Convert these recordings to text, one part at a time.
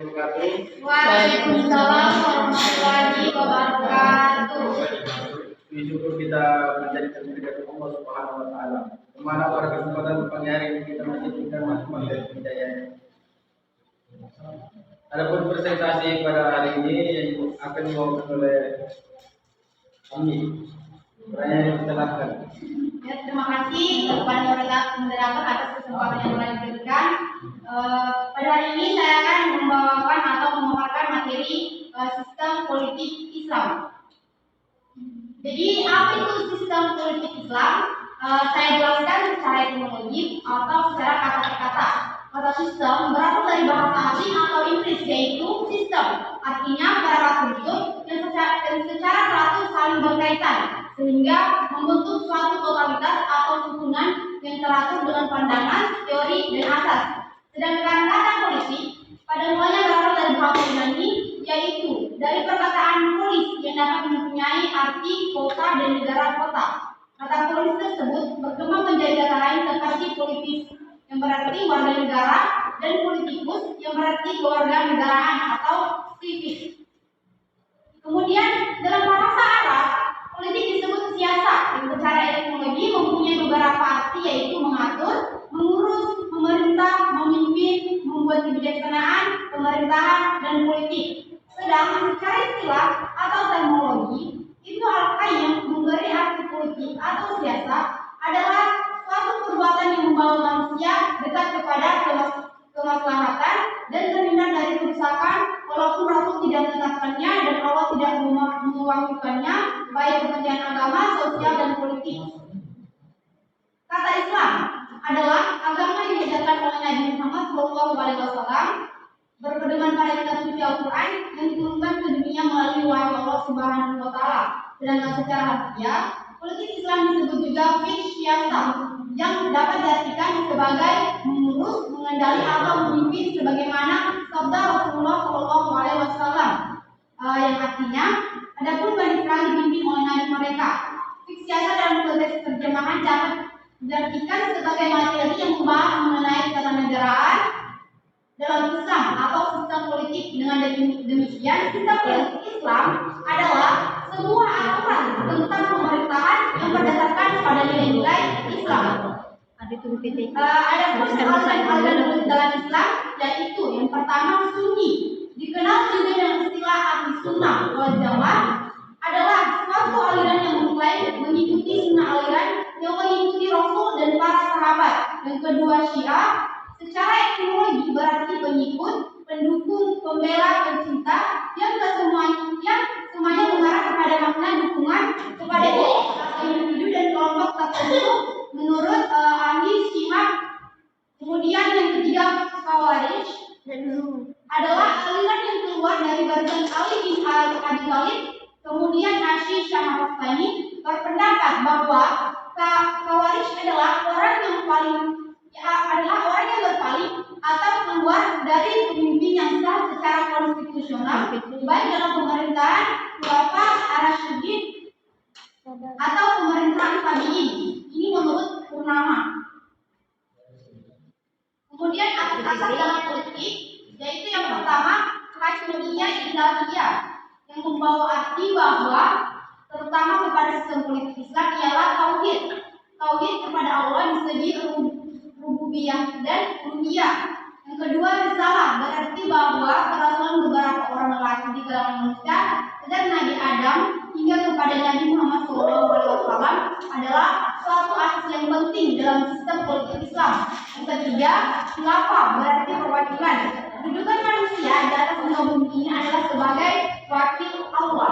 Waalaikumsalam warahmatullahi wabarakatuh. Syukur kita menjadi terdekat Allah Subhanahu wa taala. Kemana pada kesempatan pagi hari ini kita masih tinggal rahmat dan hidayah. Adapun presentasi pada hari ini yang akan dibawakan oleh Ami. Pertanyaan yang dijelaskan. Ya, terima kasih kepada moderator atas kesempatan yang telah diberikan. Pada hari ini saya akan membawakan atau memaparkan materi sistem politik Islam. Jadi apa itu sistem politik Islam? Saya jelaskan secara etimologi atau secara kata per kata. Kata sistem berasal dari bahasa asing atau Inggris, yaitu sistem. Artinya perangkat unsur yang secara teratur saling berkaitan sehingga membentuk suatu totalitas atau susunan yang teratur dengan pandangan, teori, dan asas. Sedangkan kata politik pada mulanya berasal dari bahasa Yunani, yaitu dari perkataan polis yang dapat mempunyai arti kota dan negara kota. Kata polis tersebut berkembang menjadi kata lain seperti politis yang berarti warga negara dan politikus yang berarti keluarga negaraan atau civic. Kemudian dalam bahasa Arab, politik disebut siasat yang secara etimologi mempunyai beberapa arti, yaitu mengatur, mengurus, memerintah, memimpin, membuat kebijaksanaan, pemerintahan, dan politik. Sedang secara istilah atau terminologi, Ibnu Al-Qayyim memberi arti politik atau siasat adalah suatu perbuatan yang membawa manusia dekat kepada kemaslahatan dan terhindar dari kerusakan, walaupun Rasul tidak menetapkannya dan Allah tidak mewakilkannya, baik kepentingan agama, sosial, dan politik. Kata Islam adalah agama yang diajarkan oleh Nabi Muhammad SAW berpedoman pada kitab suci Al-Quran yang diturunkan ke dunia melalui wahyu Allah Subhanahu wa taala. Sedangkan secara harfiah, politik Islam disebut juga fiqh siyasah yang dapat diartikan sebagai mengurus, mengendali atau memimpin sebagaimana sabda Rasulullah SAW yang artinya adapun Bani Israil dipimpin oleh nabi mereka. Fiqh siyasah dalam konteks terjemahan dapat diartikan sebagai materi yang membahas mengenai ketatanegaraan dalam Islam atau sistem politik. Dengan demikian, sistem politik Islam adalah sebuah aturan tentang pemerintahan yang berdasarkan pada nilai-nilai Islam. Ada pun aliran dalam Islam, yaitu yang pertama Sunni, dikenal juga dengan istilah ahli sunnah wal jamaah, adalah suatu aliran yang mengklaim mengikuti sunnah aliran yang mengikuti Rasul dan para sahabat. Yang kedua Syiah, secara etimologi berarti pengikut, pendukung, pembela, pencinta, yang semuanya mengarah kepada makna dukungan kepada individu dan kelompok tertentu menurut ahli Syiah. Kemudian yang ketiga Khawarij adalah aliran yang keluar dari barisan Ali bin Abi Thalib. Kemudian Asy Syahwastani berpendapat bahwa Khawarij adalah orang yang berpaling atau keluar dari pemimpin yang sah secara konstitusional, baik dalam pemerintahan khulafah ar-rasyidin atau pemerintahan tabi'in. Ini menurut Purnama. Kemudian asas dalam politik, yaitu yang pertama Hakimiyah Ilahiyah, yang membawa arti bahwa terutama kepada sistem politik Islam ialah tauhid. Tauhid kepada Allah di segi rububiyah dan uluhiyah. Yang kedua risalah, berarti bahwa kerasulan beberapa orang lelaki di kalangan manusia sejak Nabi Adam hingga kepada Nabi Muhammad SAW adalah suatu asas yang penting dalam sistem politik Islam. Yang ketiga khilafah, berarti perwakilan. Kedudukan manusia di atas muka bumi ini adalah sebagai wakil Allah.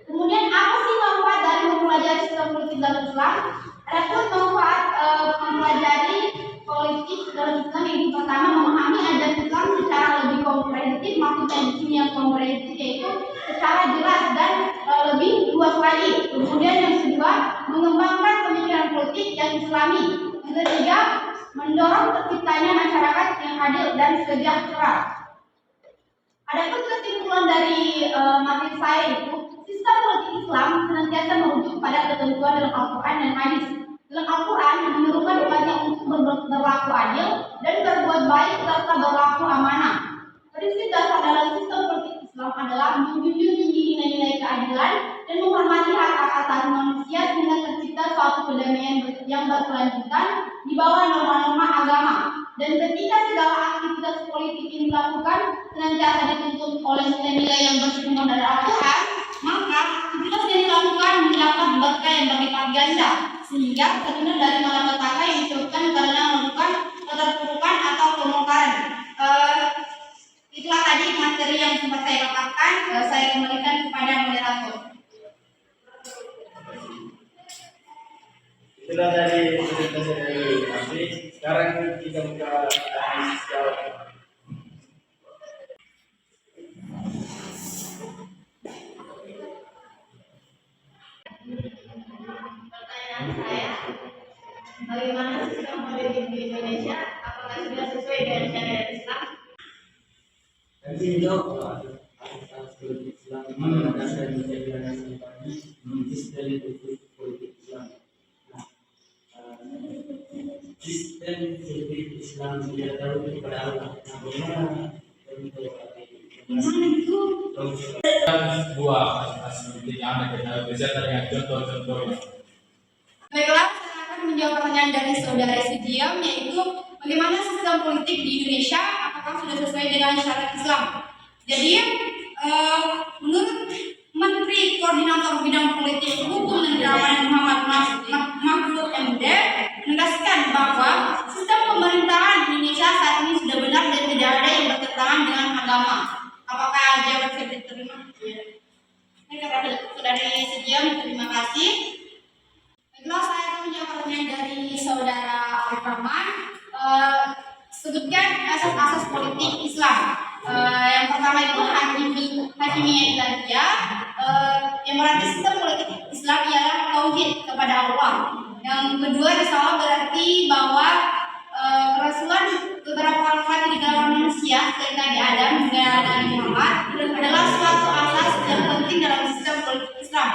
Kemudian apa sih manfaat dari mempelajari sistem politik dalam Islam? Adapun manfaat mempelajari politik dalam Islam yang pertama memahami ajaran Islam secara lebih komprehensif. Maksudnya di sini yang komprehensif yaitu secara jelas dan lebih luas lagi. Kemudian yang kedua mengembangkan pemikiran politik yang Islami. Yang ketiga mendorong terciptanya masyarakat yang adil dan sejahtera. Adapun kesimpulan dari materi saya itu, sistem politik Islam senantiasa merujuk pada ketentuan dalam Al-Quran dan Hadis. Dalam Al-Quran menyerukan umatnya untuk berlaku adil dan berbuat baik serta berlaku amanah. Prinsip dasar dalam sistem politik Islam adalah menjunjung tinggi nilai-nilai keadilan dan menghormati hak-hak asasi manusia sehingga tercipta suatu kedamaian yang berkelanjutan di bawah norma-norma agama. Dan ketika segala aktivitas politik ini dilakukan senantiasa dituntut oleh nilai-nilai yang bersumber dari Al-Quran, maka aktivitas yang dilakukan mendapat berkah yang berlipat ganda sehingga terhindar dari malapetaka yang disebabkan karena melakukan keterpurukan atau kemungkaran. Itulah tadi materi yang sempat saya paparkan. Saya kembalikan kepada moderator. Itulah tadi presentasi dari Asri. Sekarang kita buka analisis jawab. Pertanyaan saya, bagaimana sistem politik di Indonesia? Apakah sudah sesuai dengan syariat Islam? Tapi jawab asas politik Islam dasar menjadi landasan bagi sistem politik Islam. Nah, sistem politik Islam tidak tahu kepada Allah. Nah, bagaimana sebuah asas politik yang ada kita berbicara dengan contoh-contohnya. Baiklah, saya akan menjawab pertanyaan dari saudara Sujiam, yaitu bagaimana sistem politik di Indonesia, apakah sudah sesuai dengan syariat Islam? Jadi, menurut Menteri Koordinator Bidang Politik Hukum dan Keamanan Muhammad Mahfud MD menegaskan bahwa sistem pemerintahan Indonesia saat ini sudah benar dan tidak ada yang bertentangan dengan agama. Apakah jawaban saya diterima? Baik, kepada saudara Sujiam, terima kasih. Baiklah, saya akan menjawab pertanyaan dari saudara Rahman. Sebutkan asas-asas politik Islam. Yang pertama itu hakimiyah ilahiyah. Yang berarti sistem politik Islam ialah tauhid kepada Allah. Yang kedua, risalah berarti bahwa kerasulan beberapa kalimat di kalangan manusia dari Nabi Adam hingga Nabi Muhammad adalah suatu asas yang penting dalam sistem politik Islam.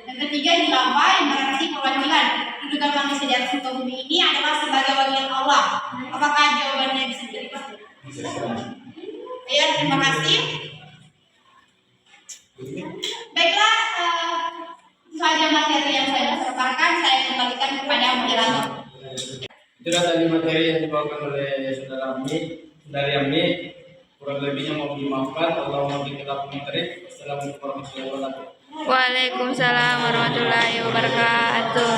Yang ketiga, khilafah yang berarti perwakilan kedudukan manusia di atas muka bumi ini adalah sebagai wakil Allah. Apakah jawabannya bisa diterima? Ya, terima kasih. Baiklah, itu saja materi yang saya paparkan. Saya kembalikan kepada moderator. Itulah tadi materi yang dibawakan oleh saudara Amni. Kurang lebihnya mohon dimaafkan. Allahumma bika materi. Assalamualaikum warahmatullahi wabarakatuh. Waalaikumsalam warahmatullahi wabarakatuh.